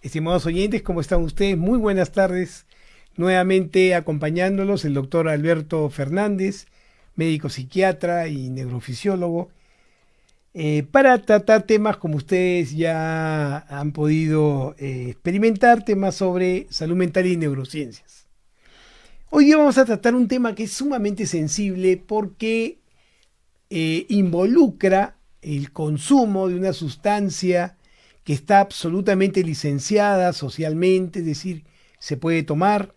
Estimados oyentes, ¿cómo están ustedes? Muy buenas tardes. Nuevamente acompañándolos el doctor Alberto Fernández, médico psiquiatra y neurofisiólogo, para tratar temas como ustedes ya han podido experimentar, temas sobre salud mental y neurociencias. Hoy día vamos a tratar un tema que es sumamente sensible porque involucra el consumo de una sustancia que está absolutamente licenciada socialmente, es decir, se puede tomar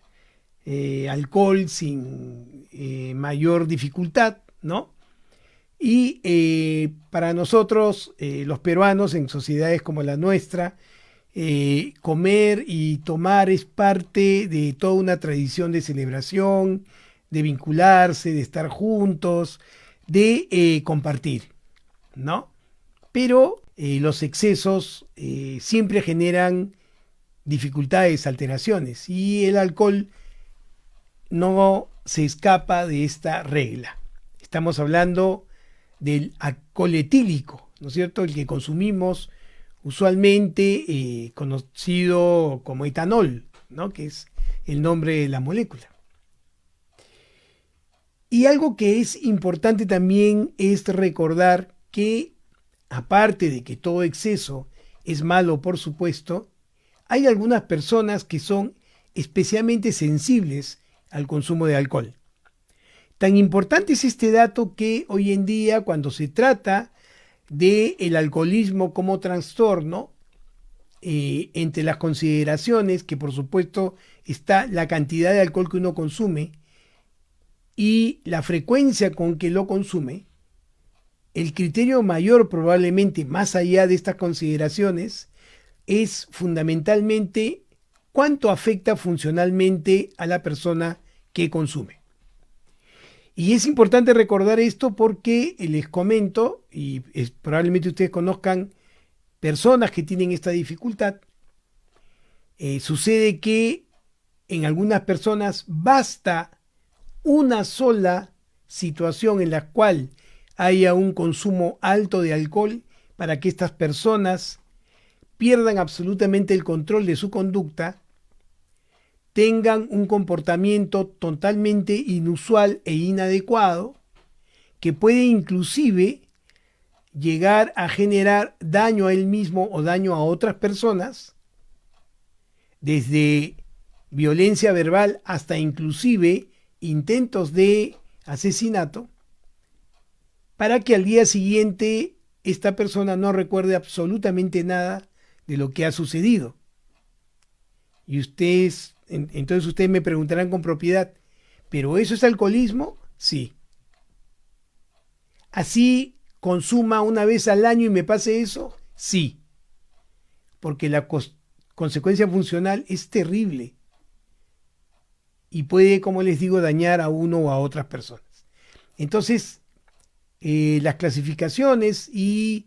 alcohol sin mayor dificultad, ¿no? Y para nosotros, los peruanos, en sociedades como la nuestra, comer y tomar es parte de toda una tradición de celebración, de vincularse, de estar juntos, de compartir, ¿no? Pero los excesos siempre generan dificultades, alteraciones, y el alcohol no se escapa de esta regla. Estamos hablando del alcohol etílico, ¿no es cierto? El que consumimos usualmente conocido como etanol, ¿no? Que es el nombre de la molécula. Y algo que es importante también es recordar que, aparte de que todo exceso es malo, por supuesto, hay algunas personas que son especialmente sensibles al consumo de alcohol. Tan importante es este dato que hoy en día, cuando se trata del alcoholismo como trastorno, entre las consideraciones que por supuesto está la cantidad de alcohol que uno consume y la frecuencia con que lo consume, el criterio mayor probablemente más allá de estas consideraciones es fundamentalmente cuánto afecta funcionalmente a la persona que consume. Y es importante recordar esto porque les comento, y probablemente ustedes conozcan personas que tienen esta dificultad, sucede que en algunas personas basta una sola situación en la cual haya un consumo alto de alcohol para que estas personas pierdan absolutamente el control de su conducta, tengan un comportamiento totalmente inusual e inadecuado, que puede inclusive llegar a generar daño a él mismo o daño a otras personas, desde violencia verbal hasta inclusive intentos de asesinato, para que al día siguiente esta persona no recuerde absolutamente nada de lo que ha sucedido. Y entonces ustedes me preguntarán con propiedad, ¿pero eso es alcoholismo? Sí. ¿Así consuma una vez al año y me pase eso? Sí. Porque la consecuencia funcional es terrible y puede, como les digo, dañar a uno o a otras personas. Entonces, las clasificaciones y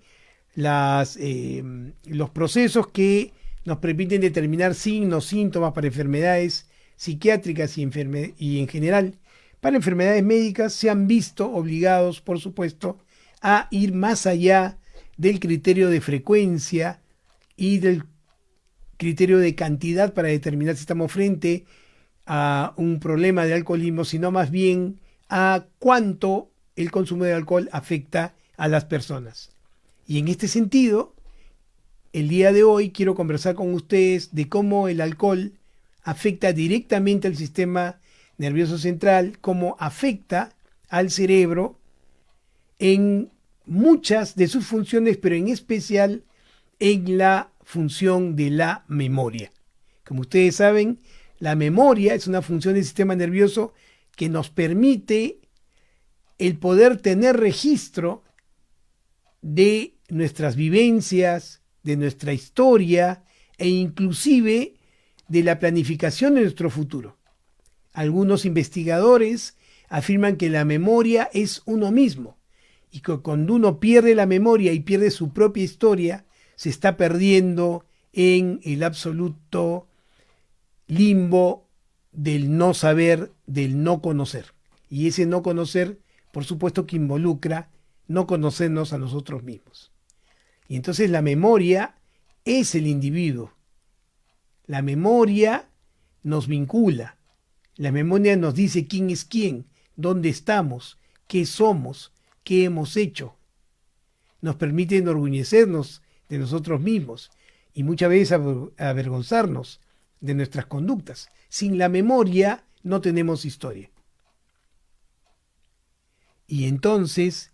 los procesos que nos permiten determinar signos, síntomas para enfermedades psiquiátricas y en general para enfermedades médicas se han visto obligados, por supuesto, a ir más allá del criterio de frecuencia y del criterio de cantidad para determinar si estamos frente a un problema de alcoholismo, sino más bien a cuánto el consumo de alcohol afecta a las personas. Y en este sentido, el día de hoy quiero conversar con ustedes de cómo el alcohol afecta directamente al sistema nervioso central, cómo afecta al cerebro en muchas de sus funciones, pero en especial en la función de la memoria. Como ustedes saben, la memoria es una función del sistema nervioso que nos permite el poder tener registro de nuestras vivencias, de nuestra historia e inclusive de la planificación de nuestro futuro. Algunos investigadores afirman que la memoria es uno mismo y que cuando uno pierde la memoria y pierde su propia historia, se está perdiendo en el absoluto limbo del no saber, del no conocer. Y ese no conocer, por supuesto que involucra no conocernos a nosotros mismos. Y entonces la memoria es el individuo La memoria nos vincula. La memoria nos dice quién es quién, dónde estamos, qué somos, qué hemos hecho. Nos permite enorgullecernos de nosotros mismos y muchas veces avergonzarnos de nuestras conductas. Sin la memoria no tenemos historia. Y entonces,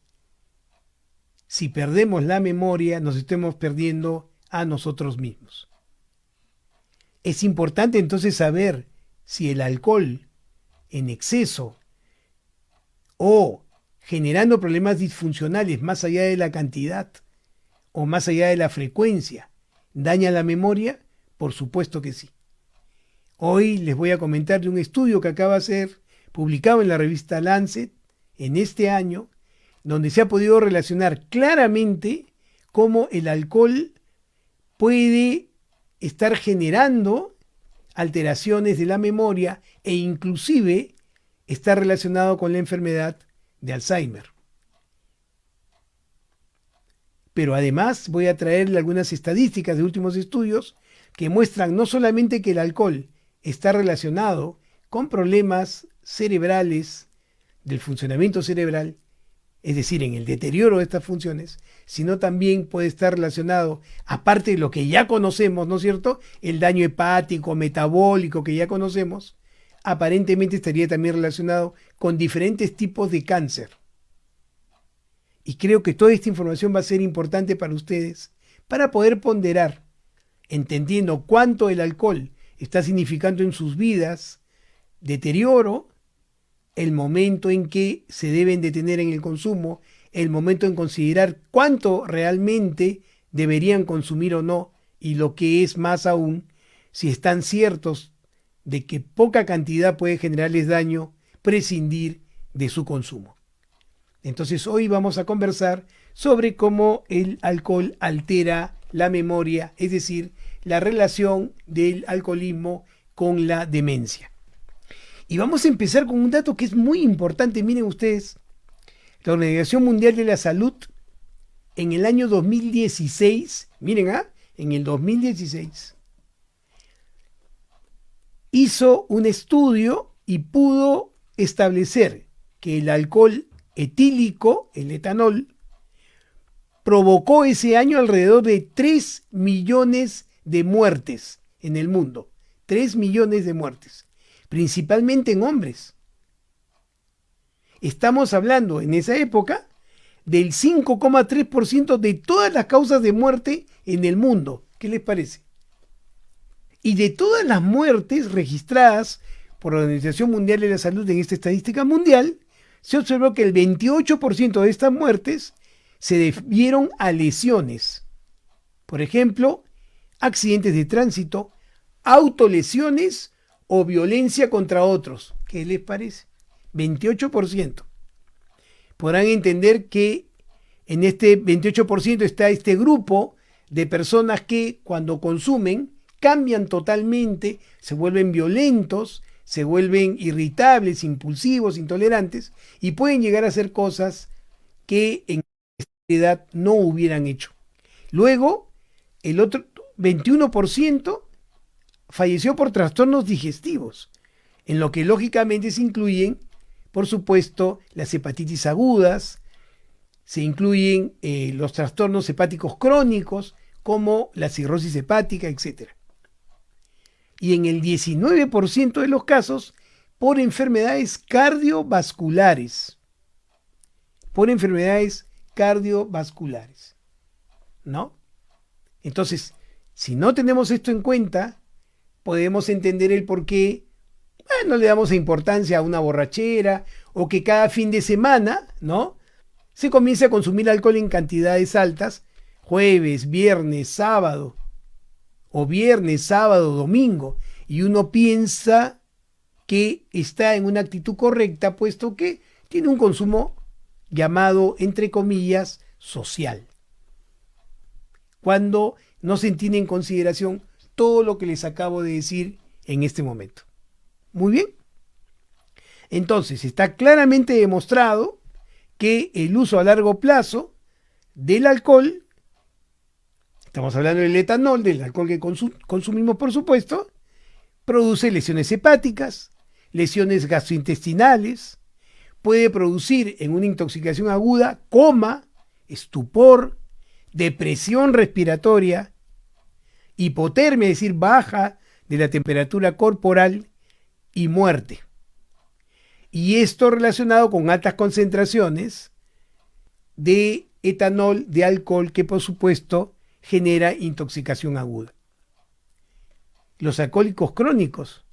si perdemos la memoria, nos estamos perdiendo a nosotros mismos. Es importante entonces saber si el alcohol en exceso o generando problemas disfuncionales más allá de la cantidad o más allá de la frecuencia, ¿daña la memoria? Por supuesto que sí. Hoy les voy a comentar de un estudio que acaba de ser publicado en la revista Lancet en este año, donde se ha podido relacionar claramente cómo el alcohol puede estar generando alteraciones de la memoria e inclusive está relacionado con la enfermedad de Alzheimer. Pero además voy a traerle algunas estadísticas de últimos estudios que muestran no solamente que el alcohol está relacionado con problemas cerebrales, del funcionamiento cerebral, es decir, en el deterioro de estas funciones, sino también puede estar relacionado, aparte de lo que ya conocemos, ¿no es cierto?, el daño hepático, metabólico que ya conocemos, aparentemente estaría también relacionado con diferentes tipos de cáncer. Y creo que toda esta información va a ser importante para ustedes para poder ponderar, entendiendo cuánto el alcohol está significando en sus vidas, deterioro, el momento en que se deben detener en el consumo, el momento en considerar cuánto realmente deberían consumir o no, y lo que es más aún, si están ciertos de que poca cantidad puede generarles daño, prescindir de su consumo. Entonces hoy vamos a conversar sobre cómo el alcohol altera la memoria, es decir, la relación del alcoholismo con la demencia. Y vamos a empezar con un dato que es muy importante. Miren ustedes, la Organización Mundial de la Salud en el año 2016, en el 2016, hizo un estudio y pudo establecer que el alcohol etílico, el etanol, provocó ese año alrededor de 3 millones de muertes en el mundo. 3 millones de muertes, principalmente en hombres. Estamos hablando en esa época del 5,3% de todas las causas de muerte en el mundo. ¿Qué les parece? Y de todas las muertes registradas por la Organización Mundial de la Salud en esta estadística mundial, se observó que el 28% de estas muertes se debieron a lesiones. Por ejemplo, accidentes de tránsito, autolesiones o violencia contra otros. ¿Qué les parece? 28%. Podrán entender que en este 28% está este grupo de personas que cuando consumen cambian totalmente, se vuelven violentos, se vuelven irritables, impulsivos, intolerantes y pueden llegar a hacer cosas que en esta edad no hubieran hecho. Luego, el otro 21% falleció por trastornos digestivos, en lo que lógicamente se incluyen, por supuesto, las hepatitis agudas, se incluyen los trastornos hepáticos crónicos, como la cirrosis hepática, etc. Y en el 19% de los casos, por enfermedades cardiovasculares. Por enfermedades cardiovasculares. ¿No? Entonces, si no tenemos esto en cuenta, podemos entender el por qué no le damos importancia a una borrachera o que cada fin de semana, ¿no?, se comienza a consumir alcohol en cantidades altas, jueves, viernes, sábado, o viernes, sábado, domingo, y uno piensa que está en una actitud correcta, puesto que tiene un consumo llamado, entre comillas, social. Cuando no se tiene en consideración todo lo que les acabo de decir en este momento. Muy bien. Entonces, está claramente demostrado que el uso a largo plazo del alcohol estamos hablando del etanol, del alcohol que consumimos, por supuesto, produce lesiones hepáticas, lesiones gastrointestinales, puede producir en una intoxicación aguda coma, estupor, depresión respiratoria, hipotermia, es decir, baja de la temperatura corporal y muerte. Y esto relacionado con altas concentraciones de etanol, de alcohol, que por supuesto genera intoxicación aguda. Los alcohólicos crónicos,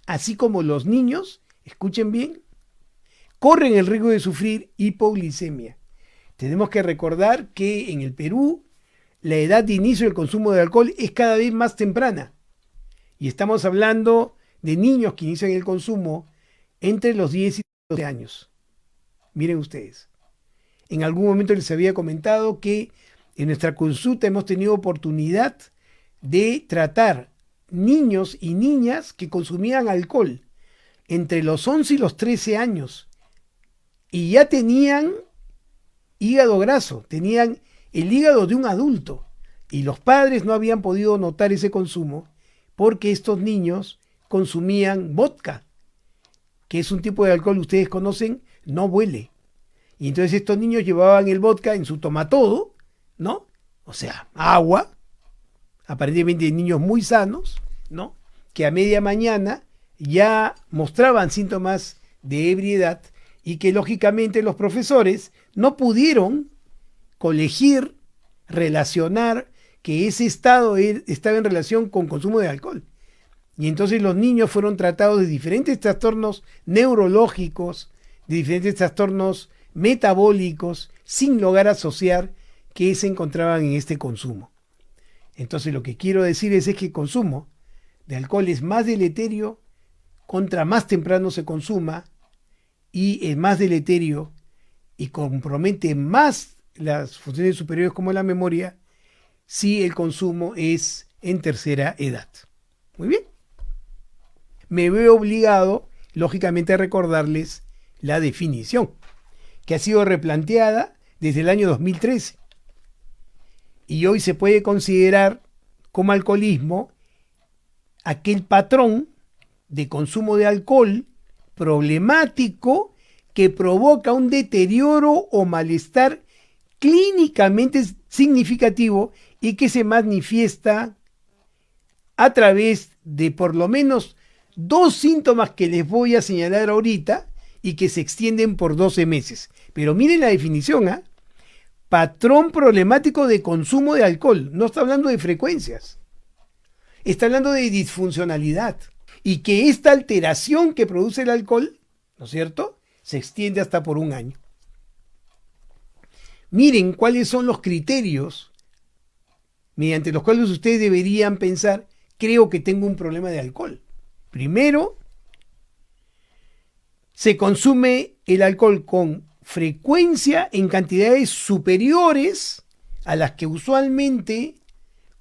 así como los niños, escuchen bien, corren el riesgo de sufrir hipoglicemia. Tenemos que recordar que en el Perú la edad de inicio del consumo de alcohol es cada vez más temprana. Y estamos hablando de niños que inician el consumo entre los 10 y 12 años. Miren ustedes. En algún momento les había comentado que en nuestra consulta hemos tenido oportunidad de tratar niños y niñas que consumían alcohol entre los 11 y los 13 años y ya tenían hígado graso, tenían el hígado de un adulto y los padres no habían podido notar ese consumo porque estos niños consumían vodka, que es un tipo de alcohol que ustedes conocen, no huele. Y entonces estos niños llevaban el vodka en su tomatodo, ¿no? O sea, agua, aparentemente niños muy sanos, ¿no? Que a media mañana ya mostraban síntomas de ebriedad y que lógicamente los profesores no pudieron colegir, relacionar que ese estado estaba en relación con consumo de alcohol. Y entonces los niños fueron tratados de diferentes trastornos neurológicos, de diferentes trastornos metabólicos, sin lograr asociar que se encontraban en este consumo. Entonces lo que quiero decir es que el consumo de alcohol es más deleterio contra más temprano se consuma y es más deleterio y compromete más las funciones superiores como la memoria si el consumo es en tercera edad. Muy bien. Me veo obligado, lógicamente, a recordarles la definición, que ha sido replanteada desde el año 2013. Y hoy se puede considerar como alcoholismo aquel patrón de consumo de alcohol problemático que provoca un deterioro o malestar clínicamente significativo y que se manifiesta a través de por lo menos 2 síntomas que les voy a señalar ahorita y que se extienden por 12 meses. Pero miren la definición, ¿ah? Patrón problemático de consumo de alcohol. No está hablando de frecuencias. Está hablando de disfuncionalidad. Y que esta alteración que produce el alcohol, ¿no es cierto?, se extiende hasta por 1 año. Miren cuáles son los criterios mediante los cuales ustedes deberían pensar, creo que tengo un problema de alcohol. Primero, se consume el alcohol con frecuencia en cantidades superiores a las que usualmente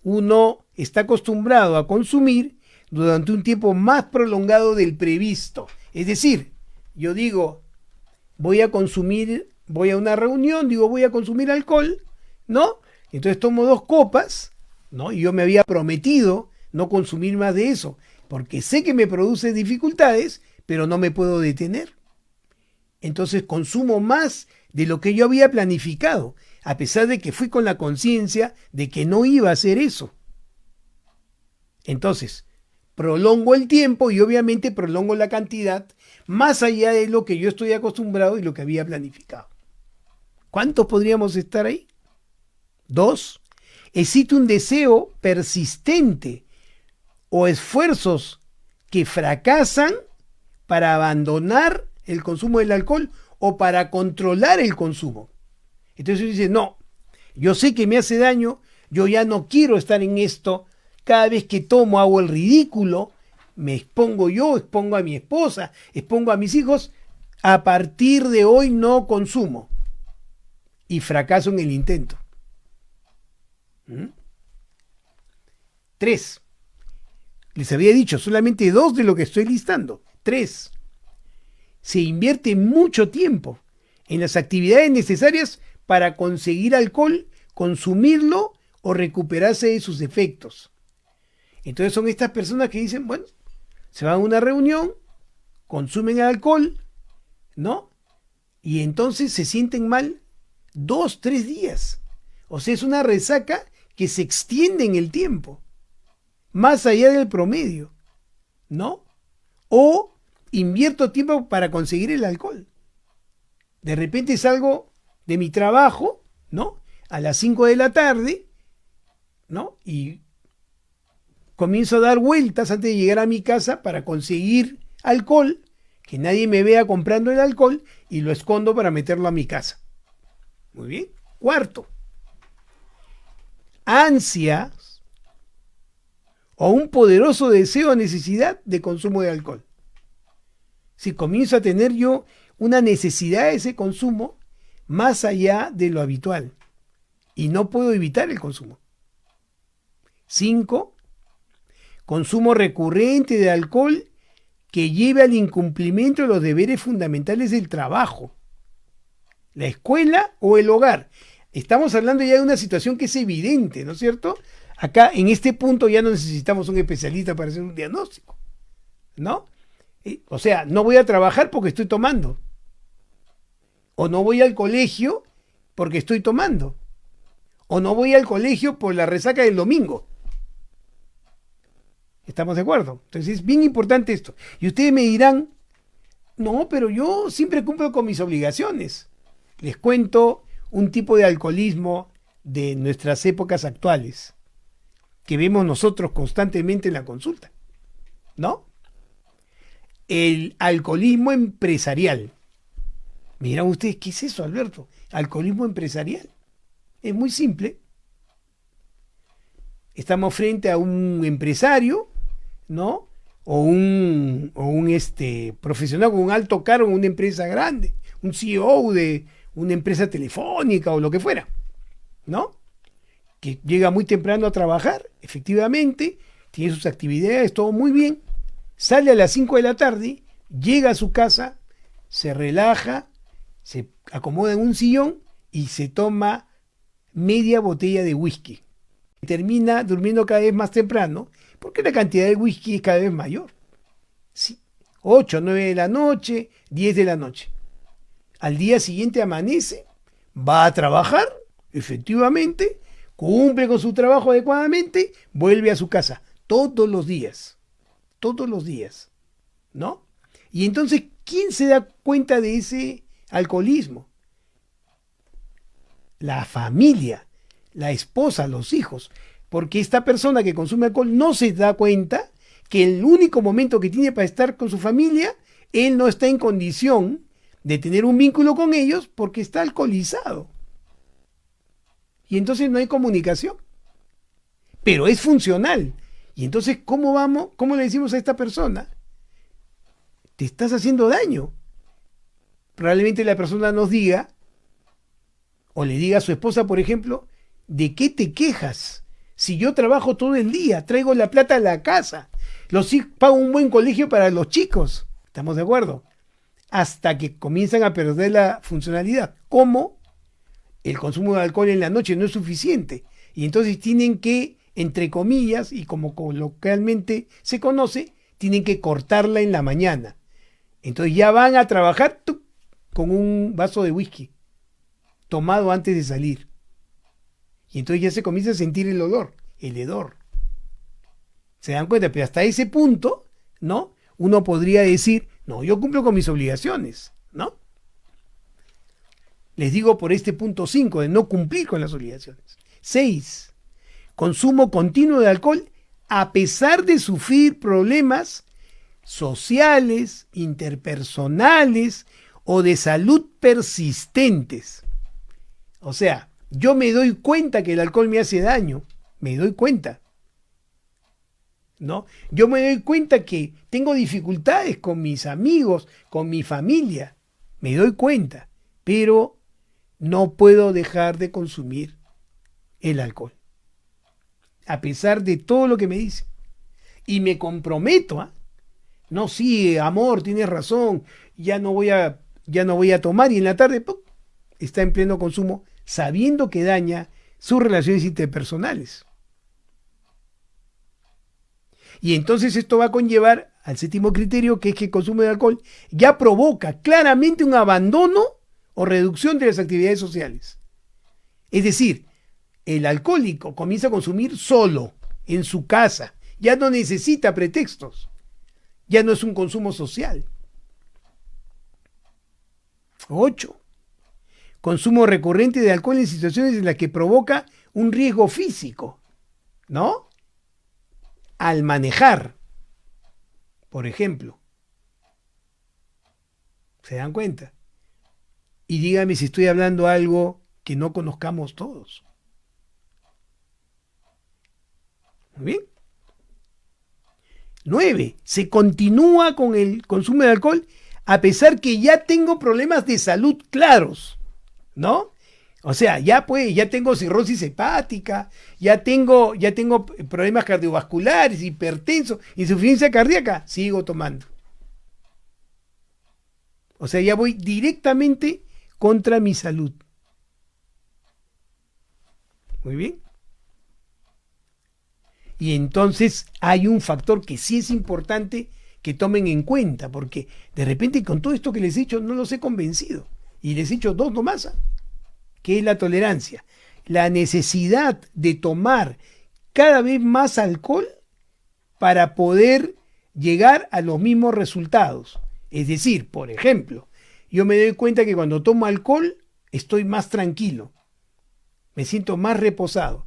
uno está acostumbrado a consumir durante un tiempo más prolongado del previsto. Es decir, yo digo, voy a una reunión, digo, voy a consumir alcohol, ¿no? Entonces tomo 2 copas, ¿no? Y yo me había prometido no consumir más de eso, porque sé que me produce dificultades, pero no me puedo detener. Entonces consumo más de lo que yo había planificado, a pesar de que fui con la conciencia de que no iba a hacer eso. Entonces, prolongo el tiempo y obviamente prolongo la cantidad más allá de lo que yo estoy acostumbrado y lo que había planificado. ¿Cuántos podríamos estar ahí? 2. Existe un deseo persistente o esfuerzos que fracasan para abandonar el consumo del alcohol o para controlar el consumo. Entonces uno dice, no, yo sé que me hace daño, yo ya no quiero estar en esto, cada vez que tomo hago el ridículo, me expongo yo, expongo a mi esposa, expongo a mis hijos, a partir de hoy no consumo. Y fracaso en el intento. 3. Les había dicho solamente 2 de lo que estoy listando. 3. Se invierte mucho tiempo en las actividades necesarias para conseguir alcohol, consumirlo o recuperarse de sus efectos. Entonces son estas personas que dicen, bueno, se van a una reunión, consumen alcohol, ¿no? Y entonces se sienten mal 2, 3 días. O sea, es una resaca que se extiende en el tiempo, más allá del promedio, ¿no? O invierto tiempo para conseguir el alcohol. De repente salgo de mi trabajo, ¿no? A las 5 de la tarde, ¿no? Y comienzo a dar vueltas antes de llegar a mi casa para conseguir alcohol, que nadie me vea comprando el alcohol, y lo escondo para meterlo a mi casa. Muy bien. Cuarto, ansias o un poderoso deseo o necesidad de consumo de alcohol. Si comienzo a tener yo una necesidad de ese consumo más allá de lo habitual y no puedo evitar el consumo. 5. Consumo recurrente de alcohol que lleve al incumplimiento de los deberes fundamentales del trabajo, la escuela o el hogar. Estamos hablando ya de una situación que es evidente, ¿no es cierto? Acá, en este punto, ya no necesitamos un especialista para hacer un diagnóstico, ¿no? O sea, no voy a trabajar porque estoy tomando. O no voy al colegio porque estoy tomando. O no voy al colegio por la resaca del domingo. ¿Estamos de acuerdo? Entonces es bien importante esto. Y ustedes me dirán, no, pero yo siempre cumplo con mis obligaciones. Les cuento un tipo de alcoholismo de nuestras épocas actuales que vemos nosotros constantemente en la consulta, ¿no? El alcoholismo empresarial. Me dirán ustedes, ¿qué es eso, Alberto? Alcoholismo empresarial. Es muy simple. Estamos frente a un empresario, ¿no? O un profesional con un alto cargo en una empresa grande, un CEO de una empresa telefónica o lo que fuera, ¿no? Que llega muy temprano a trabajar, efectivamente, tiene sus actividades, todo muy bien, sale a las 5 de la tarde, llega a su casa, se relaja, se acomoda en un sillón y se toma media botella de whisky. Termina durmiendo cada vez más temprano porque la cantidad de whisky es cada vez mayor. Sí, 8, 9 de la noche, 10 de la noche. Al día siguiente amanece, va a trabajar, efectivamente, cumple con su trabajo adecuadamente, vuelve a su casa todos los días, ¿no? Y entonces, ¿quién se da cuenta de ese alcoholismo? La familia, la esposa, los hijos, porque esta persona que consume alcohol no se da cuenta que el único momento que tiene para estar con su familia, él no está en condición de tener un vínculo con ellos porque está alcoholizado. Y entonces no hay comunicación. Pero es funcional. Y entonces, ¿cómo le decimos a esta persona? Te estás haciendo daño. Probablemente la persona nos diga, o le diga a su esposa, por ejemplo, ¿de qué te quejas? Si yo trabajo todo el día, traigo la plata a la casa, pago un buen colegio para los chicos. ¿Estamos de acuerdo? Hasta que comienzan a perder la funcionalidad. ¿Cómo? El consumo de alcohol en la noche no es suficiente. Y entonces tienen que, entre comillas, y como coloquialmente se conoce, tienen que cortarla en la mañana. Entonces ya van a trabajar con un vaso de whisky tomado antes de salir. Y entonces ya se comienza a sentir el olor, el hedor. ¿Se dan cuenta? Pero hasta ese punto, ¿no? Uno podría decir, no, yo cumplo con mis obligaciones, ¿no? Les digo por este punto 5 de no cumplir con las obligaciones. 6. Consumo continuo de alcohol a pesar de sufrir problemas sociales, interpersonales o de salud persistentes. O sea, yo me doy cuenta que el alcohol me hace daño, me doy cuenta, ¿no? Yo me doy cuenta que tengo dificultades con mis amigos, con mi familia, me doy cuenta, pero no puedo dejar de consumir el alcohol, a pesar de todo lo que me dicen. Y me comprometo, ¿eh? No, sí, amor, tienes razón, ya no voy a tomar, y en la tarde ¡pum!, está en pleno consumo, sabiendo que daña, sus relaciones interpersonales. Y entonces esto va a conllevar al séptimo criterio, que es que el consumo de alcohol ya provoca claramente un abandono o reducción de las actividades sociales. Es decir, el alcohólico comienza a consumir solo, en su casa, ya no necesita pretextos, ya no es un consumo social. 8. Consumo recurrente de alcohol en situaciones en las que provoca un riesgo físico, ¿no? Al manejar, por ejemplo. ¿Se dan cuenta? Y dígame si estoy hablando algo que no conozcamos todos. Muy bien. 9. Se continúa con el consumo de alcohol a pesar que ya tengo problemas de salud claros, ¿no? O sea, ya tengo cirrosis hepática, ya tengo problemas cardiovasculares, hipertenso, insuficiencia cardíaca, sigo tomando. O sea, ya voy directamente contra mi salud. Muy bien. Y entonces hay un factor que sí es importante que tomen en cuenta, porque de repente con todo esto que les he dicho no los he convencido. Y les he dicho dos nomás, que es la tolerancia. La necesidad de tomar cada vez más alcohol para poder llegar a los mismos resultados. Es decir, por ejemplo, yo me doy cuenta que cuando tomo alcohol estoy más tranquilo, me siento más reposado.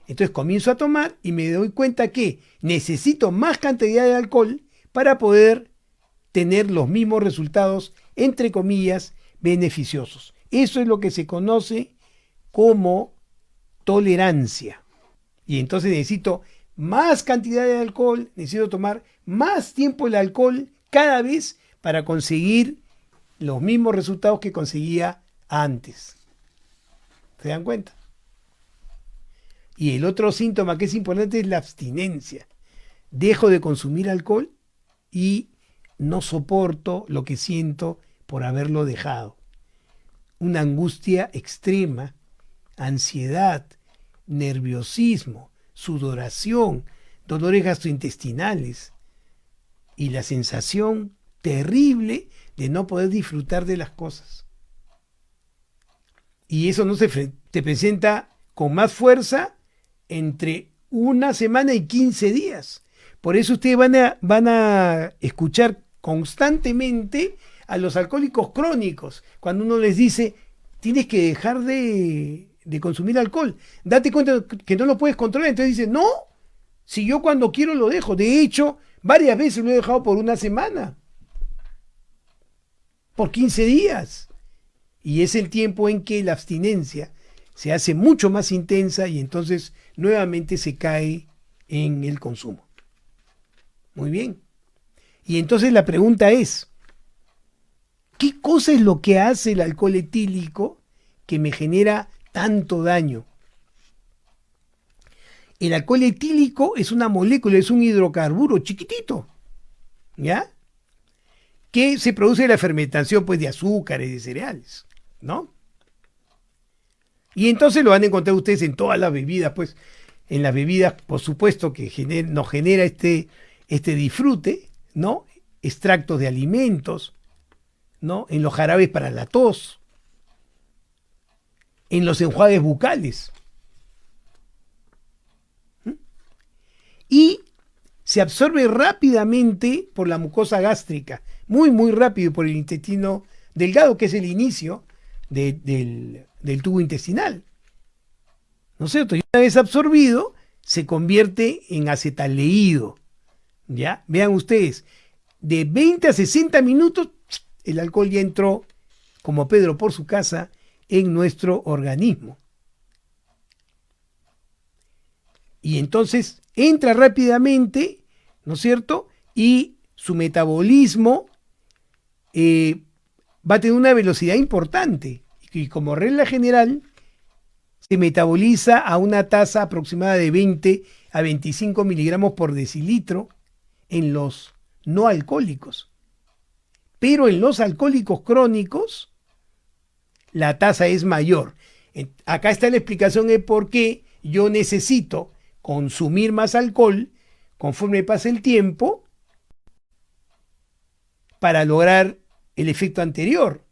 Entonces comienzo a tomar y me doy cuenta que necesito más cantidad de alcohol para poder tener los mismos resultados, entre comillas, beneficiosos. Eso es lo que se conoce como tolerancia. Y entonces necesito más cantidad de alcohol, necesito tomar más tiempo el alcohol cada vez para conseguir los mismos resultados que conseguía antes. ¿Se dan cuenta? Y el otro síntoma que es importante es la abstinencia. Dejo de consumir alcohol y no soporto lo que siento por haberlo dejado. Una angustia extrema, ansiedad, nerviosismo, sudoración, dolores gastrointestinales y la sensación terrible de no poder disfrutar de las cosas. Y eso no se presenta con más fuerza entre una semana y 15 días. Por eso ustedes van a escuchar constantemente a los alcohólicos crónicos, cuando uno les dice, tienes que dejar de consumir alcohol, date cuenta que no lo puedes controlar. Entonces dicen, no, si yo cuando quiero lo dejo. De hecho, varias veces lo he dejado por una semana, por 15 días. Y es el tiempo en que la abstinencia se hace mucho más intensa y entonces nuevamente se cae en el consumo. Muy bien. Y entonces la pregunta es, ¿qué cosa es lo que hace el alcohol etílico que me genera tanto daño? El alcohol etílico es una molécula, es un hidrocarburo chiquitito, ¿ya? Que se produce de la fermentación, pues, de azúcares y de cereales, ¿no? Y entonces lo van a encontrar ustedes en todas las bebidas, pues, en las bebidas, por supuesto, que nos genera este disfrute, ¿no? Extractos de alimentos, ¿no? En los jarabes para la tos, en los enjuagues bucales. Y se absorbe rápidamente por la mucosa gástrica, muy, muy rápido por el intestino delgado, que es el inicio del tubo intestinal. ¿No es cierto? Y una vez absorbido, se convierte en acetaldehído. ¿Ya? Vean ustedes, de 20 a 60 minutos, el alcohol ya entró, como Pedro por su casa, en nuestro organismo. Y entonces entra rápidamente, ¿no es cierto? Y su metabolismo va a tener una velocidad importante. Y como regla general, se metaboliza a una tasa aproximada de 20 a 25 miligramos por decilitro en los no alcohólicos. Pero en los alcohólicos crónicos, la tasa es mayor. Acá está la explicación de por qué yo necesito consumir más alcohol conforme pasa el tiempo para lograr el efecto anterior,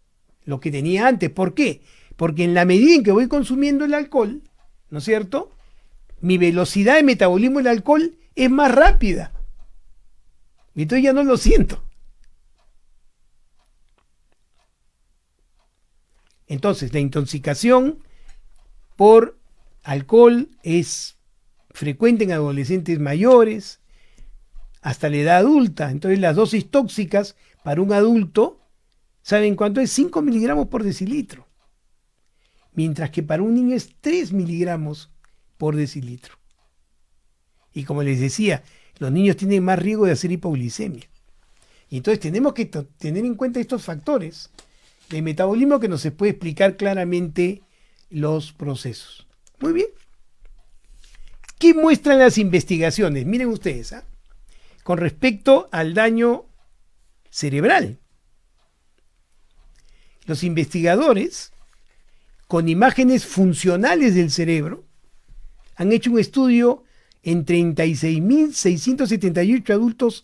lo que tenía antes. ¿Por qué? Porque en la medida en que voy consumiendo el alcohol, ¿no es cierto?, mi velocidad de metabolismo del alcohol es más rápida. Y entonces ya no lo siento. Entonces, la intoxicación por alcohol es frecuente en adolescentes mayores hasta la edad adulta. Entonces, las dosis tóxicas para un adulto, ¿saben cuánto es? 5 miligramos por decilitro. Mientras que para un niño es 3 miligramos por decilitro. Y como les decía, los niños tienen más riesgo de hacer hipoglicemia. Y entonces tenemos que tener en cuenta estos factores de metabolismo que nos se puede explicar claramente los procesos. Muy bien. ¿Qué muestran las investigaciones? Miren ustedes, con respecto al daño cerebral. Los investigadores, con imágenes funcionales del cerebro, han hecho un estudio en 36.678 adultos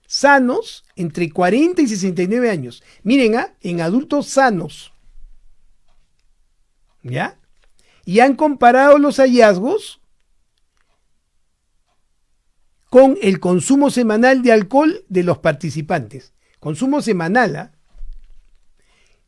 sanos entre 40 y 69 años. Miren, en adultos sanos. ¿Ya? Y han comparado los hallazgos con el consumo semanal de alcohol de los participantes. Consumo semanal.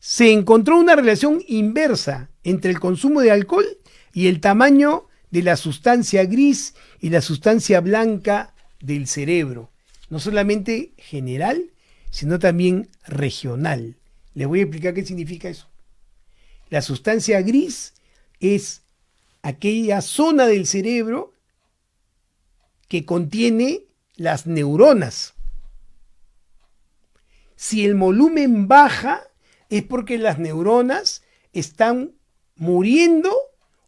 Se encontró una relación inversa entre el consumo de alcohol y el tamaño de la sustancia gris y la sustancia blanca del cerebro. No solamente general, sino también regional. Les voy a explicar qué significa eso. La sustancia gris es aquella zona del cerebro que contiene las neuronas. Si el volumen baja, es porque las neuronas están muriendo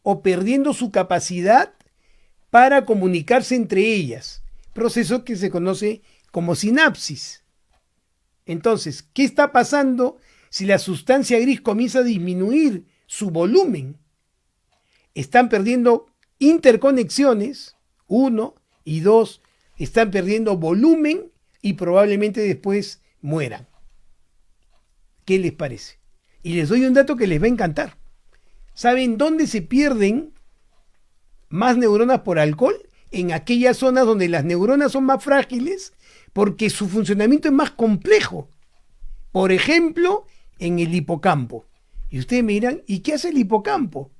o perdiendo su capacidad para comunicarse entre ellas. Proceso que se conoce como sinapsis. Entonces, ¿qué está pasando si la sustancia gris comienza a disminuir su volumen? Están perdiendo interconexiones, 1, y 2, están perdiendo volumen y probablemente después mueran. ¿Qué les parece? Y les doy un dato que les va a encantar. ¿Saben dónde se pierden más neuronas por alcohol? En aquellas zonas donde las neuronas son más frágiles porque su funcionamiento es más complejo. Por ejemplo, en el hipocampo. Y ustedes me dirán, ¿y qué hace el hipocampo?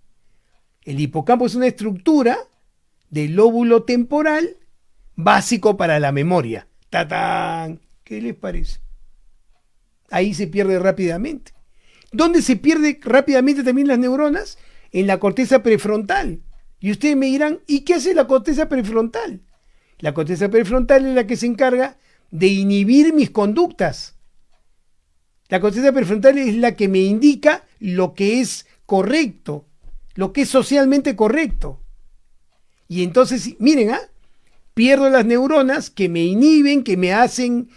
El hipocampo es una estructura del lóbulo temporal básico para la memoria. ¡Tatán! ¿Qué les parece? Ahí se pierde rápidamente. ¿Dónde se pierde rápidamente también las neuronas? En la corteza prefrontal. Y ustedes me dirán, ¿y qué hace la corteza prefrontal? La corteza prefrontal es la que se encarga de inhibir mis conductas. La corteza prefrontal es la que me indica lo que es correcto, lo que es socialmente correcto. Y entonces, miren, pierdo las neuronas que me inhiben, que me hacen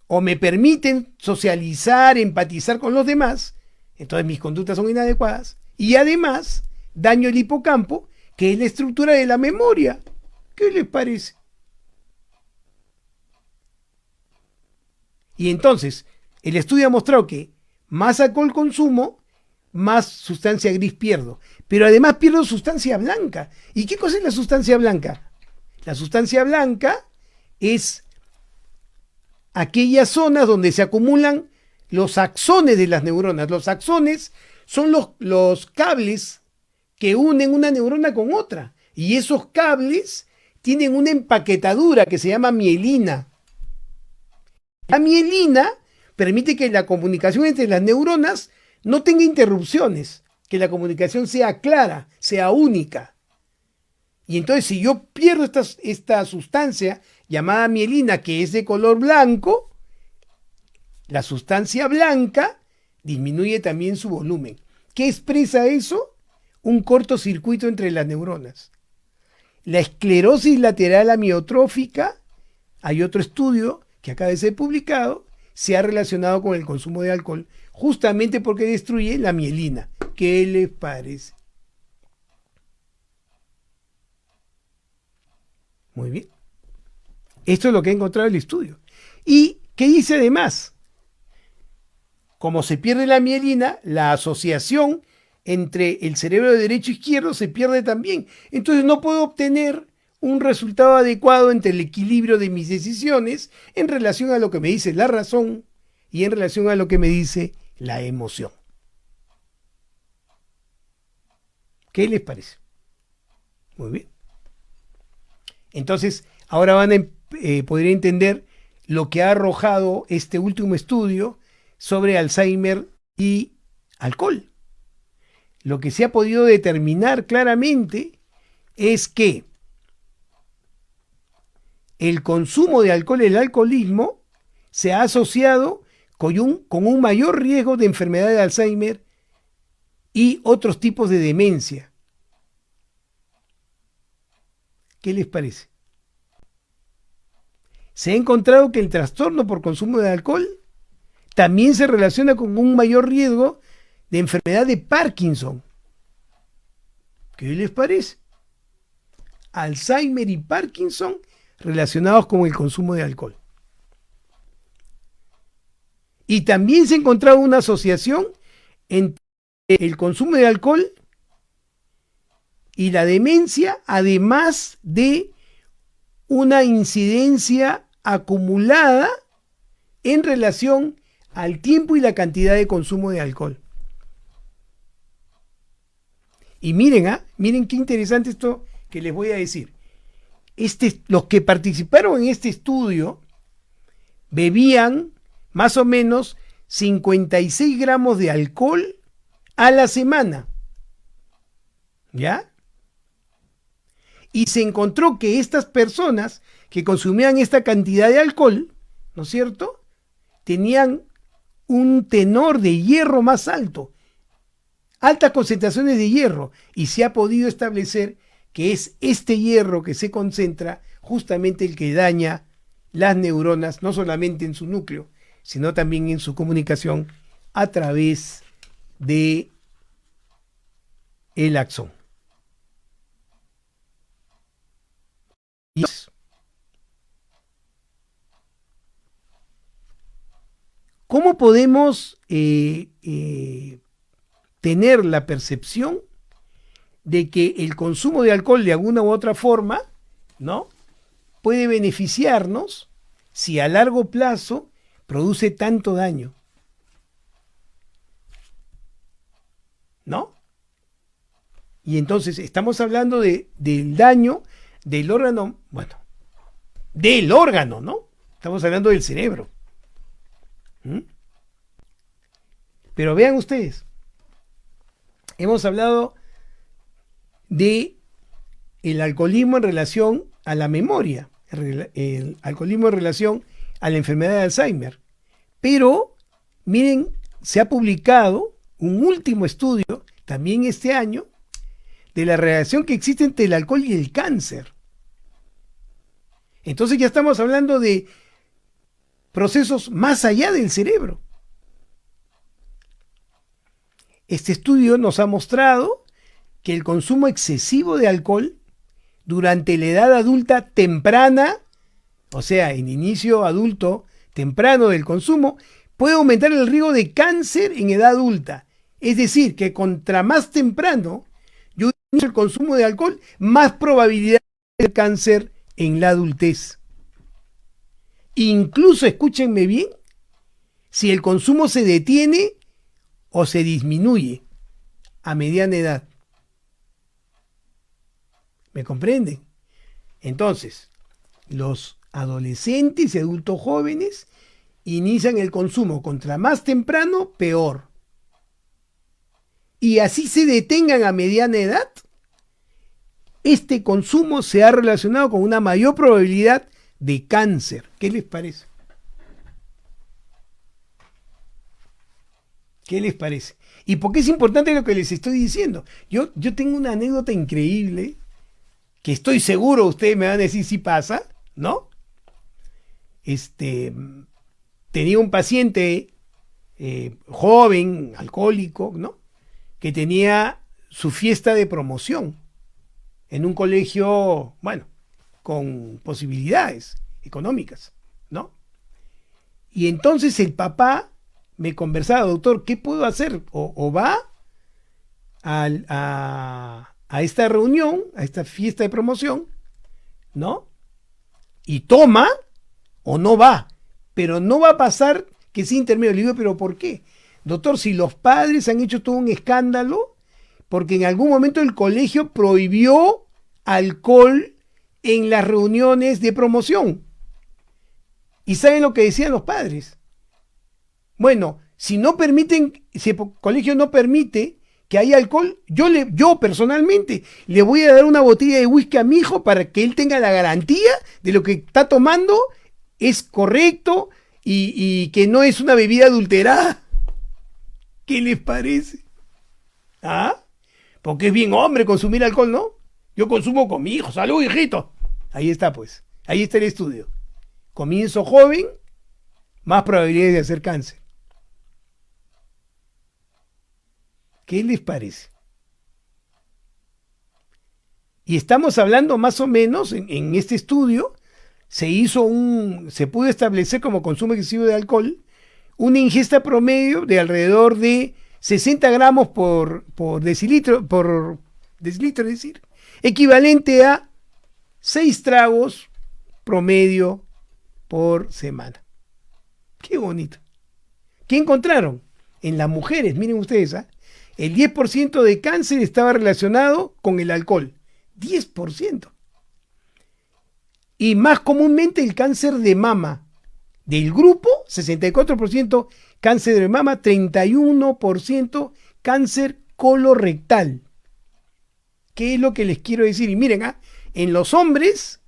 o me permiten socializar, empatizar con los demás. Entonces mis conductas son inadecuadas. Y además, daño el hipocampo, que es la estructura de la memoria. ¿Qué les parece? Y entonces, el estudio ha mostrado que más alcohol consumo, más sustancia gris pierdo. Pero además pierdo sustancia blanca. ¿Y qué cosa es la sustancia blanca? La sustancia blanca es aquellas zonas donde se acumulan los axones de las neuronas. Los axones son los cables que unen una neurona con otra. Y esos cables tienen una empaquetadura que se llama mielina. La mielina permite que la comunicación entre las neuronas no tenga interrupciones, que la comunicación sea clara, sea única. Y entonces si yo pierdo esta sustancia llamada mielina, que es de color blanco, la sustancia blanca disminuye también su volumen. ¿Qué expresa eso? Un cortocircuito entre las neuronas. La esclerosis lateral amiotrófica, hay otro estudio que acaba de ser publicado, se ha relacionado con el consumo de alcohol, justamente porque destruye la mielina. ¿Qué les parece? Muy bien. Esto es lo que ha encontrado el estudio. ¿Y qué dice además? Como se pierde la mielina, la asociación entre el cerebro derecho e izquierdo se pierde también. Entonces no puedo obtener un resultado adecuado entre el equilibrio de mis decisiones en relación a lo que me dice la razón y en relación a lo que me dice la emoción. ¿Qué les parece? Muy bien. Entonces, ahora van a poder entender lo que ha arrojado este último estudio sobre Alzheimer y alcohol. Lo que se ha podido determinar claramente es que el consumo de alcohol, el alcoholismo, se ha asociado con un mayor riesgo de enfermedad de Alzheimer y otros tipos de demencia. ¿Qué les parece? Se ha encontrado que el trastorno por consumo de alcohol también se relaciona con un mayor riesgo de enfermedad de Parkinson. ¿Qué les parece? Alzheimer y Parkinson relacionados con el consumo de alcohol. Y también se ha encontrado una asociación entre el consumo de alcohol y la demencia, además de una incidencia acumulada en relación al tiempo y la cantidad de consumo de alcohol. Y miren, miren qué interesante esto que les voy a decir. Los que participaron en este estudio bebían más o menos 56 gramos de alcohol a la semana. ¿Ya? Y se encontró que estas personas que consumían esta cantidad de alcohol, ¿no es cierto?, tenían un tenor de hierro más alto, altas concentraciones de hierro, y se ha podido establecer que es este hierro que se concentra justamente el que daña las neuronas, no solamente en su núcleo, sino también en su comunicación a través de el axón. ¿Cómo podemos tener la percepción de que el consumo de alcohol de alguna u otra forma, ¿no?, puede beneficiarnos si a largo plazo produce tanto daño? ¿No? Y entonces estamos hablando del daño del órgano, bueno, del órgano, ¿no? Estamos hablando del cerebro. Pero vean ustedes, hemos hablado de el alcoholismo en relación a la memoria, el alcoholismo en relación a la enfermedad de Alzheimer. Pero, miren, se ha publicado un último estudio, también este año, de la relación que existe entre el alcohol y el cáncer. Entonces ya estamos hablando de procesos más allá del cerebro. Este estudio nos ha mostrado que el consumo excesivo de alcohol durante la edad adulta temprana, o sea, en inicio adulto temprano del consumo, puede aumentar el riesgo de cáncer en edad adulta. Es decir, que contra más temprano yo inicio el consumo de alcohol, más probabilidad de cáncer en la adultez. Incluso, escúchenme bien, si el consumo se detiene o se disminuye a mediana edad. ¿Me comprenden? Entonces, los adolescentes y adultos jóvenes inician el consumo contra más temprano, peor. Y así se detengan a mediana edad, este consumo se ha relacionado con una mayor probabilidad de cáncer. ¿Qué les parece? ¿Qué les parece? ¿Y por qué es importante lo que les estoy diciendo? Yo tengo una anécdota increíble que estoy seguro ustedes me van a decir si pasa, ¿no? Tenía un paciente joven, alcohólico, ¿no?, que tenía su fiesta de promoción en un colegio, bueno, con posibilidades económicas, ¿no? Y entonces el papá me conversaba, doctor, ¿qué puedo hacer? O va a esta reunión, a esta fiesta de promoción, ¿no? Y toma o no va, pero no va a pasar que sea intermedio. Le digo, ¿pero por qué? Doctor, si los padres han hecho todo un escándalo, porque en algún momento el colegio prohibió alcohol en las reuniones de promoción. ¿Y saben lo que decían los padres? Bueno, si no permiten, si el colegio no permite que haya alcohol, yo personalmente le voy a dar una botella de whisky a mi hijo para que él tenga la garantía de lo que está tomando es correcto y que no es una bebida adulterada. ¿Qué les parece? ¿Ah? Porque es bien hombre consumir alcohol, ¿no? Yo consumo con mi hijo. ¡Salud, hijito! Ahí está, pues. Ahí está el estudio. Comienzo joven, más probabilidades de hacer cáncer. ¿Qué les parece? Y estamos hablando más o menos, en este estudio, se pudo establecer como consumo excesivo de alcohol una ingesta promedio de alrededor de 60 gramos por decilitro, es decir, equivalente a 6 tragos promedio por semana. Qué bonito. ¿Qué encontraron? En las mujeres, miren ustedes, el 10% de cáncer estaba relacionado con el alcohol. 10%. Y más comúnmente el cáncer de mama. Del grupo, 64% cáncer de mama, 31% cáncer colorectal. ¿Qué es lo que les quiero decir? Y miren, en los hombres,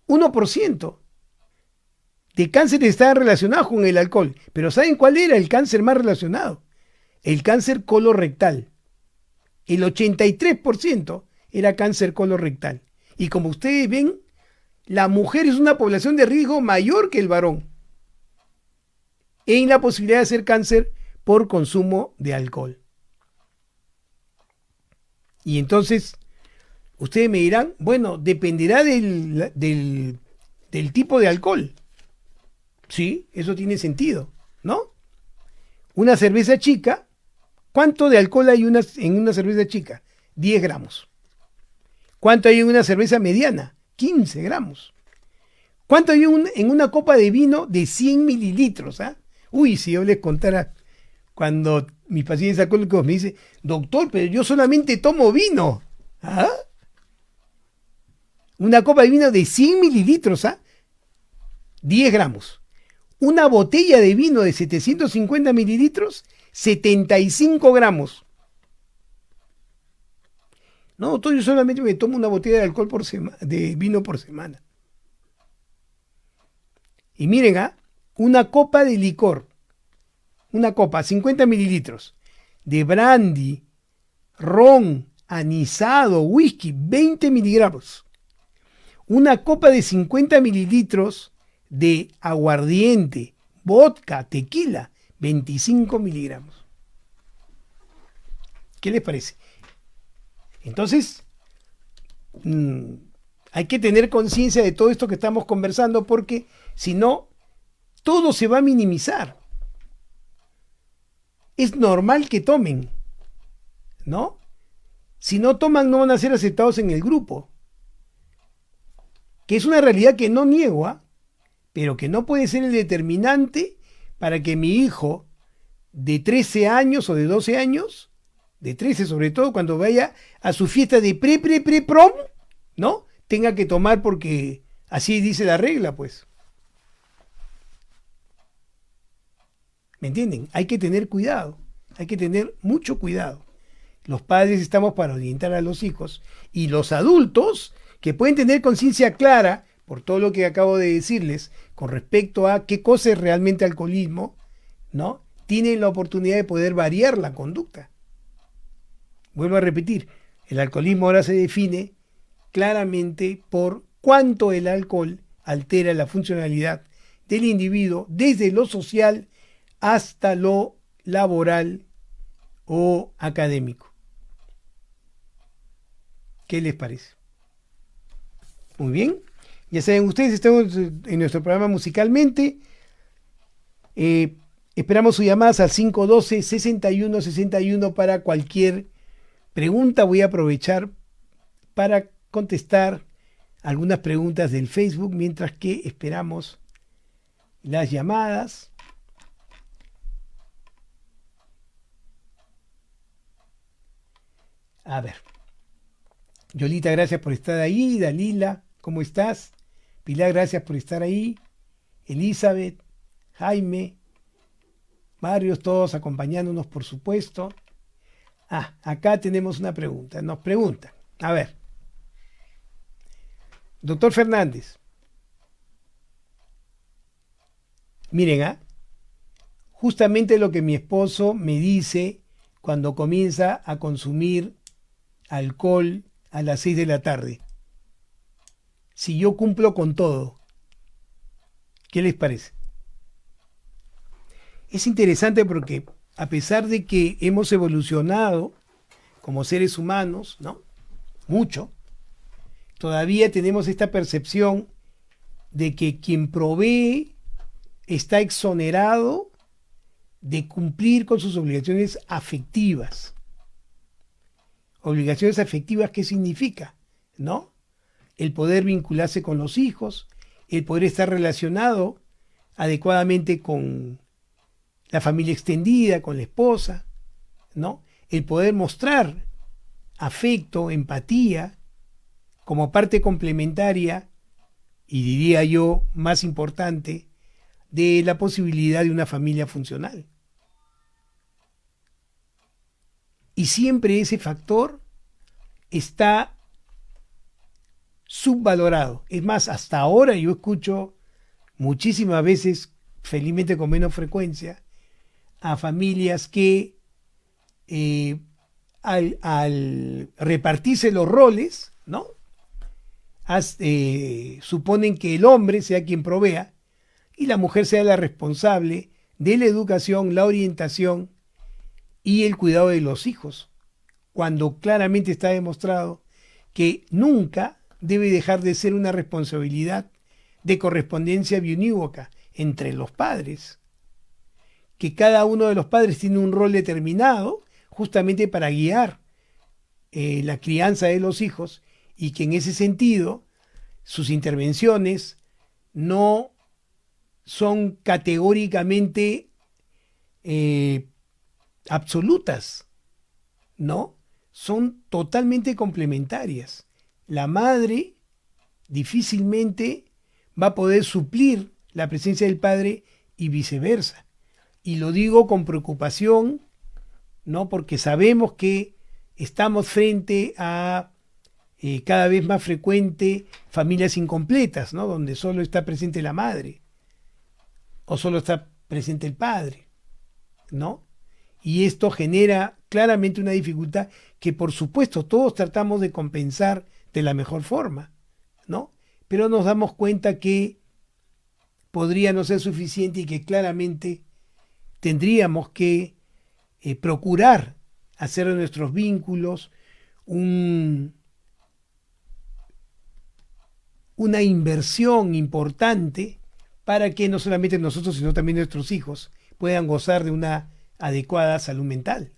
1% de cánceres estaban relacionados con el alcohol. Pero ¿saben cuál era el cáncer más relacionado? El cáncer colorectal. El 83% era cáncer colorectal. Y como ustedes ven, la mujer es una población de riesgo mayor que el varón en la posibilidad de hacer cáncer por consumo de alcohol. Y entonces, ustedes me dirán, bueno, dependerá del tipo de alcohol. Sí, eso tiene sentido, ¿no? Una cerveza chica, ¿cuánto de alcohol hay en una cerveza chica? 10 gramos. ¿Cuánto hay en una cerveza mediana? 15 gramos. ¿Cuánto hay en una copa de vino de 100 mililitros? Uy, si yo les contara cuando mis pacientes alcohólicos me dicen, doctor, pero yo solamente tomo vino. Una copa de vino de 100 mililitros, 10 gramos. Una botella de vino de 750 mililitros, 75 gramos. No, doctor, yo solamente me tomo una botella de alcohol de vino por semana. Y miren, una copa de licor, una copa, 50 mililitros, de brandy, ron, anisado, whisky, 20 miligramos. Una copa de 50 mililitros de aguardiente, vodka, tequila, 25 miligramos. ¿Qué les parece? Entonces, hay que tener conciencia de todo esto que estamos conversando porque si no, todo se va a minimizar. Es normal que tomen, ¿no? Si no toman, no van a ser aceptados en el grupo. Que es una realidad que no niego, pero que no puede ser el determinante para que mi hijo de 13 años o de 12 años, de 13 sobre todo, cuando vaya a su fiesta de pre-prom, ¿no? Tenga que tomar porque así dice la regla, pues. ¿Me entienden? Hay que tener cuidado, hay que tener mucho cuidado. Los padres estamos para orientar a los hijos y los adultos que pueden tener conciencia clara por todo lo que acabo de decirles con respecto a qué cosa es realmente alcoholismo, ¿no? Tienen la oportunidad de poder variar la conducta. Vuelvo a repetir, el alcoholismo ahora se define claramente por cuánto el alcohol altera la funcionalidad del individuo desde lo social hasta lo laboral o académico. ¿Qué les parece? Muy bien. Ya saben, ustedes están en nuestro programa Musicalmente. Esperamos sus llamadas al 512-6161 para cualquier pregunta. Voy a aprovechar para contestar algunas preguntas del Facebook mientras que esperamos las llamadas. A ver. Yolita, gracias por estar ahí. Dalila, ¿cómo estás? Pilar, gracias por estar ahí. Elizabeth, Jaime, Marios, todos acompañándonos, por supuesto. Acá tenemos una pregunta. Nos preguntan. A ver. Doctor Fernández. Miren, justamente lo que mi esposo me dice cuando comienza a consumir alcohol a las 6 de la tarde. Si yo cumplo con todo, ¿qué les parece? Es interesante porque a pesar de que hemos evolucionado como seres humanos, ¿no? Mucho, todavía tenemos esta percepción de que quien provee está exonerado de cumplir con sus obligaciones afectivas. Obligaciones afectivas, ¿qué significa? ¿No? El poder vincularse con los hijos, el poder estar relacionado adecuadamente con la familia extendida, con la esposa, ¿no? El poder mostrar afecto, empatía, como parte complementaria, y diría yo más importante, de la posibilidad de una familia funcional. Y siempre ese factor está subvalorado. Es más, hasta ahora yo escucho muchísimas veces, felizmente con menos frecuencia, a familias que al repartirse los roles, ¿no? Suponen que el hombre sea quien provea y la mujer sea la responsable de la educación, la orientación y el cuidado de los hijos, cuando claramente está demostrado que nunca debe dejar de ser una responsabilidad de correspondencia biunívoca entre los padres, que cada uno de los padres tiene un rol determinado justamente para guiar la crianza de los hijos, y que en ese sentido sus intervenciones no son categóricamente absolutas, ¿no? Son totalmente complementarias. La madre difícilmente va a poder suplir la presencia del padre y viceversa. Y lo digo con preocupación, ¿no? Porque sabemos que estamos frente a cada vez más frecuente familias incompletas, ¿no? Donde solo está presente la madre o solo está presente el padre, ¿no? Y esto genera claramente una dificultad que, por supuesto, todos tratamos de compensar de la mejor forma, ¿no? Pero nos damos cuenta que podría no ser suficiente y que claramente tendríamos que procurar hacer de nuestros vínculos una inversión importante para que no solamente nosotros, sino también nuestros hijos puedan gozar de una adecuada salud mental.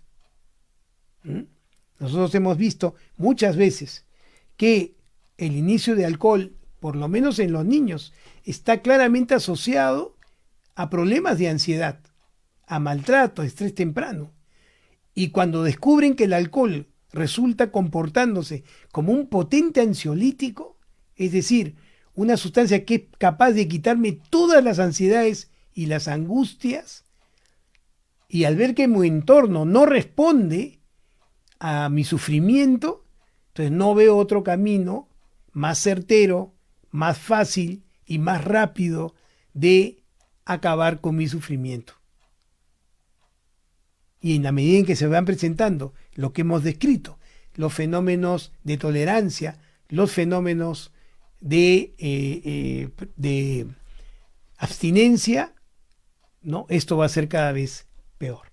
Nosotros hemos visto muchas veces que el inicio de alcohol, por lo menos en los niños, está claramente asociado a problemas de ansiedad, a maltrato, a estrés temprano. Y cuando descubren que el alcohol resulta comportándose como un potente ansiolítico, es decir, una sustancia que es capaz de quitarme todas las ansiedades y las angustias, y al ver que mi entorno no responde a mi sufrimiento, entonces no veo otro camino más certero, más fácil y más rápido de acabar con mi sufrimiento. Y en la medida en que se van presentando lo que hemos descrito, los fenómenos de tolerancia, los fenómenos de abstinencia, ¿no? Esto va a ser cada vez peor.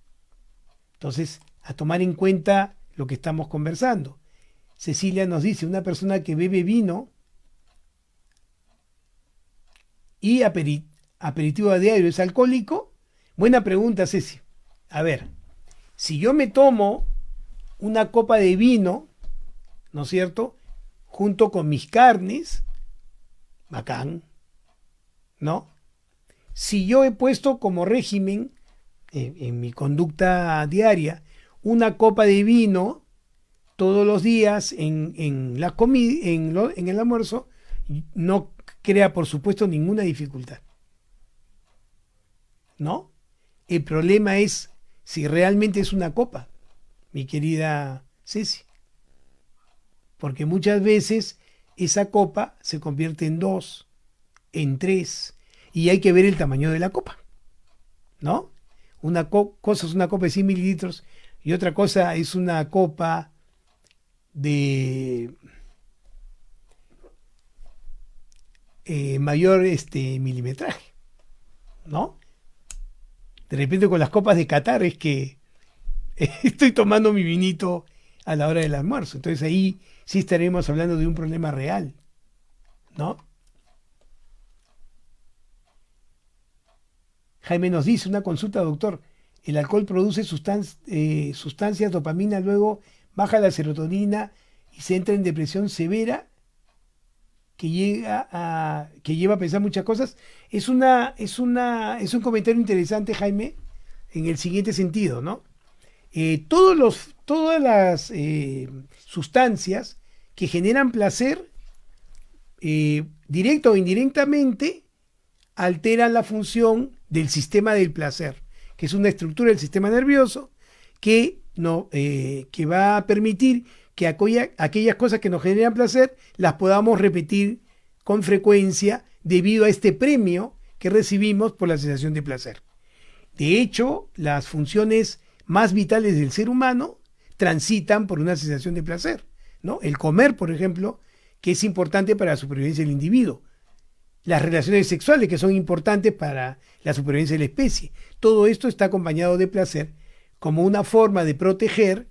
Entonces, a tomar en cuenta lo que estamos conversando. Cecilia nos dice, una persona que bebe vino y aperitivo a diario es alcohólico. Buena pregunta, Ceci. A ver, si yo me tomo una copa de vino, ¿no es cierto?, junto con mis carnes, bacán, ¿no? Si yo he puesto como régimen en mi conducta diaria una copa de vino todos los días en la comida, en el almuerzo, no crea por supuesto ninguna dificultad, ¿no? El problema es si realmente es una copa, mi querida Ceci, porque muchas veces esa copa se convierte en dos, en tres, y hay que ver el tamaño de la copa, ¿no? Una cosa es una copa de 100 mililitros y otra cosa es una copa de mayor milimetraje, ¿no? De repente con las copas de Qatar es que estoy tomando mi vinito a la hora del almuerzo. Entonces ahí sí estaremos hablando de un problema real, ¿no? Jaime nos dice, una consulta, doctor. El alcohol produce sustancias, dopamina, luego baja la serotonina y se entra en depresión severa que lleva a pensar muchas cosas. Es un comentario interesante, Jaime, en el siguiente sentido, ¿no? Todas las sustancias que generan placer, directo o indirectamente, alteran la función del sistema del placer, que es una estructura del sistema nervioso que va a permitir que aquellas cosas que nos generan placer las podamos repetir con frecuencia debido a este premio que recibimos por la sensación de placer. De hecho, las funciones más vitales del ser humano transitan por una sensación de placer, ¿no? El comer, por ejemplo, que es importante para la supervivencia del individuo. Las relaciones sexuales, que son importantes para la supervivencia de la especie. Todo esto está acompañado de placer como una forma de proteger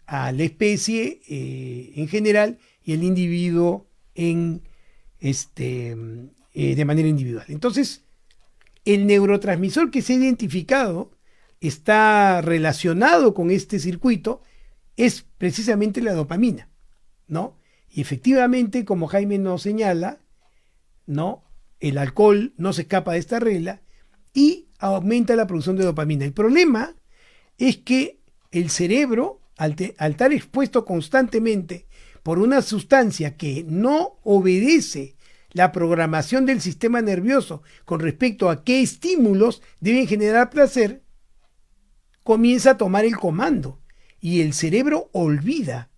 a la especie en general y el individuo de manera individual. Entonces, el neurotransmisor que se ha identificado está relacionado con este circuito es precisamente la dopamina, ¿no? Y efectivamente, como Jaime nos señala, ¿no?, el alcohol no se escapa de esta regla y aumenta la producción de dopamina. El problema es que el cerebro, al estar expuesto constantemente por una sustancia que no obedece la programación del sistema nervioso con respecto a qué estímulos deben generar placer, comienza a tomar el comando y el cerebro olvida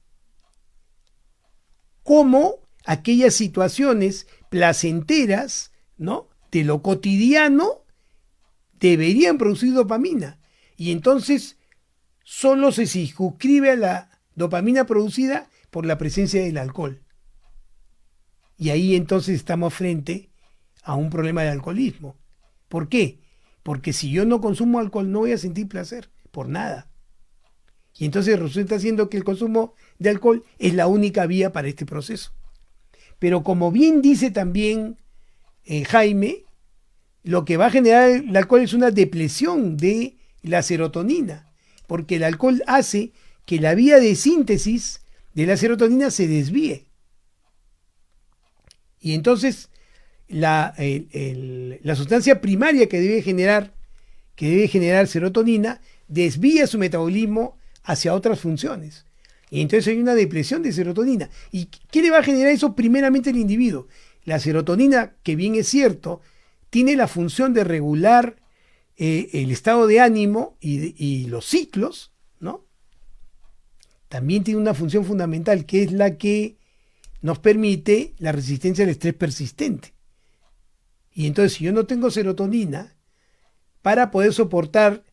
cómo aquellas situaciones placenteras, ¿no?, de lo cotidiano deberían producir dopamina. Y entonces solo se circunscribe a la dopamina producida por la presencia del alcohol. Y ahí entonces estamos frente a un problema de alcoholismo. ¿Por qué? Porque si yo no consumo alcohol no voy a sentir placer por nada. Y entonces resulta siendo que el consumo de alcohol es la única vía para este proceso. Pero como bien dice también Jaime, lo que va a generar el alcohol es una depresión de la serotonina, porque el alcohol hace que la vía de síntesis de la serotonina se desvíe. Y entonces la sustancia primaria que debe generar serotonina desvía su metabolismo hacia otras funciones. Y entonces hay una depresión de serotonina. ¿Y qué le va a generar eso primeramente al individuo? La serotonina, que bien es cierto, tiene la función de regular el estado de ánimo y los ciclos, ¿no? También tiene una función fundamental, que es la que nos permite la resistencia al estrés persistente. Y entonces, si yo no tengo serotonina, para poder soportar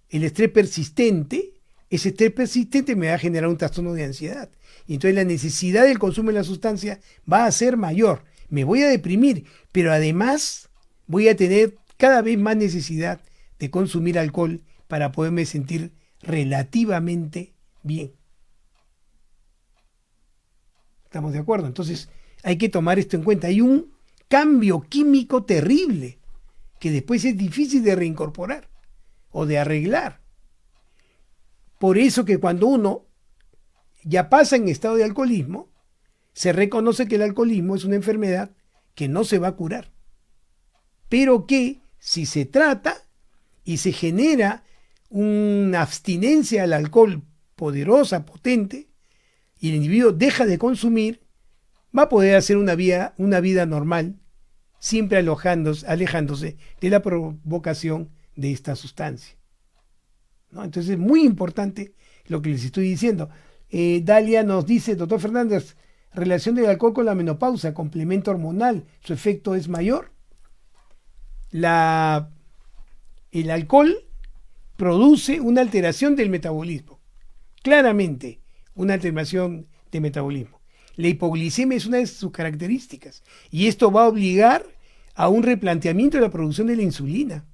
el estrés persistente, ese estrés persistente me va a generar un trastorno de ansiedad. Y entonces la necesidad del consumo de la sustancia va a ser mayor. Me voy a deprimir, pero además voy a tener cada vez más necesidad de consumir alcohol para poderme sentir relativamente bien. ¿Estamos de acuerdo? Entonces hay que tomar esto en cuenta. Hay un cambio químico terrible que después es difícil de reincorporar o de arreglar. Por eso que cuando uno ya pasa en estado de alcoholismo, se reconoce que el alcoholismo es una enfermedad que no se va a curar, pero que si se trata y se genera una abstinencia al alcohol poderosa, potente, y el individuo deja de consumir, va a poder hacer una vida normal, siempre alejándose de la provocación de esta sustancia, ¿no? Entonces es muy importante lo que les estoy diciendo. Dalia nos dice, doctor Fernández, relación del alcohol con la menopausia, complemento hormonal, ¿su efecto es mayor? El alcohol produce una alteración del metabolismo, claramente una alteración de metabolismo. La hipoglicemia es una de sus características y esto va a obligar a un replanteamiento de la producción de la insulina.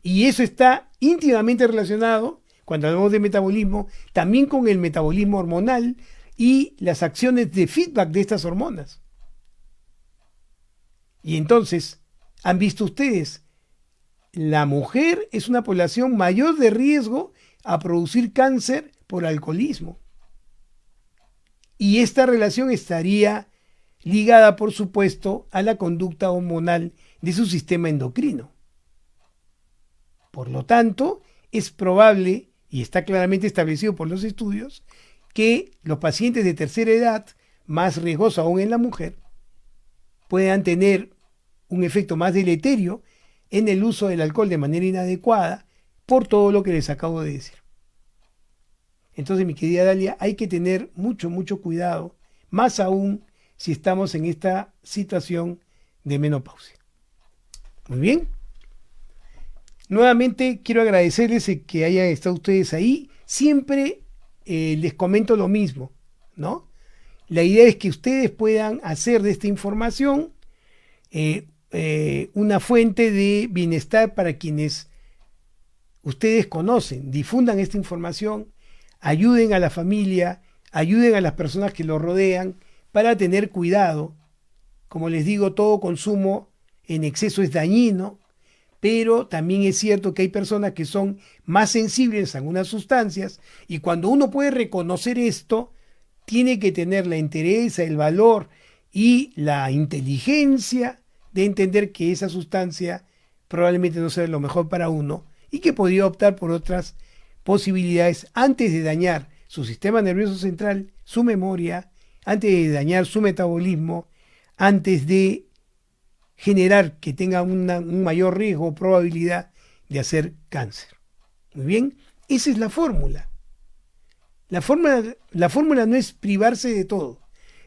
Y eso está íntimamente relacionado, cuando hablamos de metabolismo, también con el metabolismo hormonal y las acciones de feedback de estas hormonas. Y entonces, han visto ustedes, la mujer es una población mayor de riesgo a producir cáncer por alcoholismo. Y esta relación estaría ligada, por supuesto, a la conducta hormonal de su sistema endocrino. Por lo tanto, es probable, y está claramente establecido por los estudios, que los pacientes de tercera edad, más riesgosos aún en la mujer, puedan tener un efecto más deleterio en el uso del alcohol de manera inadecuada por todo lo que les acabo de decir. Entonces, mi querida Dalia, hay que tener mucho, mucho cuidado, más aún si estamos en esta situación de menopausia. Muy bien. Nuevamente quiero agradecerles que hayan estado ustedes ahí. Siempre les comento lo mismo, ¿no? La idea es que ustedes puedan hacer de esta información una fuente de bienestar para quienes ustedes conocen. Difundan esta información, ayuden a la familia, ayuden a las personas que lo rodean para tener cuidado. Como les digo, todo consumo en exceso es dañino, pero también es cierto que hay personas que son más sensibles a algunas sustancias y cuando uno puede reconocer esto, tiene que tener la entereza, el valor y la inteligencia de entender que esa sustancia probablemente no sea lo mejor para uno y que podría optar por otras posibilidades antes de dañar su sistema nervioso central, su memoria, antes de dañar su metabolismo, antes de generar que tenga un mayor riesgo o probabilidad de hacer cáncer. Muy bien, esa es la fórmula. La fórmula no es privarse de todo.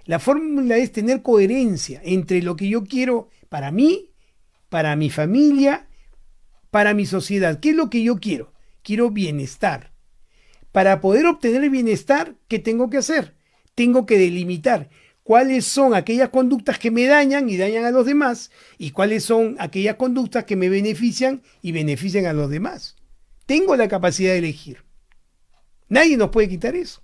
La fórmula es tener coherencia entre lo que yo quiero para mí, para mi familia, para mi sociedad. ¿Qué es lo que yo quiero? Quiero bienestar. Para poder obtener bienestar, ¿qué tengo que hacer? Tengo que delimitar cuáles son aquellas conductas que me dañan y dañan a los demás y cuáles son aquellas conductas que me benefician y benefician a los demás. Tengo la capacidad de elegir. Nadie nos puede quitar eso.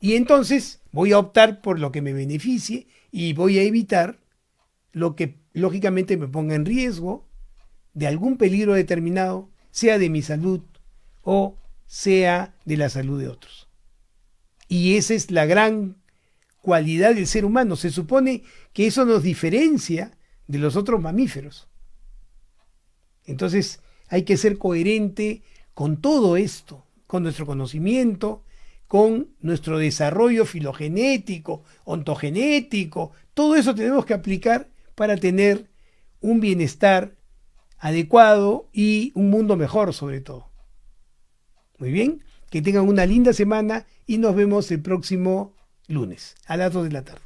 Y entonces voy a optar por lo que me beneficie y voy a evitar lo que lógicamente me ponga en riesgo de algún peligro determinado, sea de mi salud o sea de la salud de otros. Y esa es la gran cualidad del ser humano. Se supone que eso nos diferencia de los otros mamíferos. Entonces hay que ser coherente con todo esto, con nuestro conocimiento, con nuestro desarrollo filogenético, ontogenético. Todo eso tenemos que aplicar para tener un bienestar adecuado y un mundo mejor sobre todo. Muy bien, que tengan una linda semana y nos vemos el próximo lunes a las 2 de la tarde.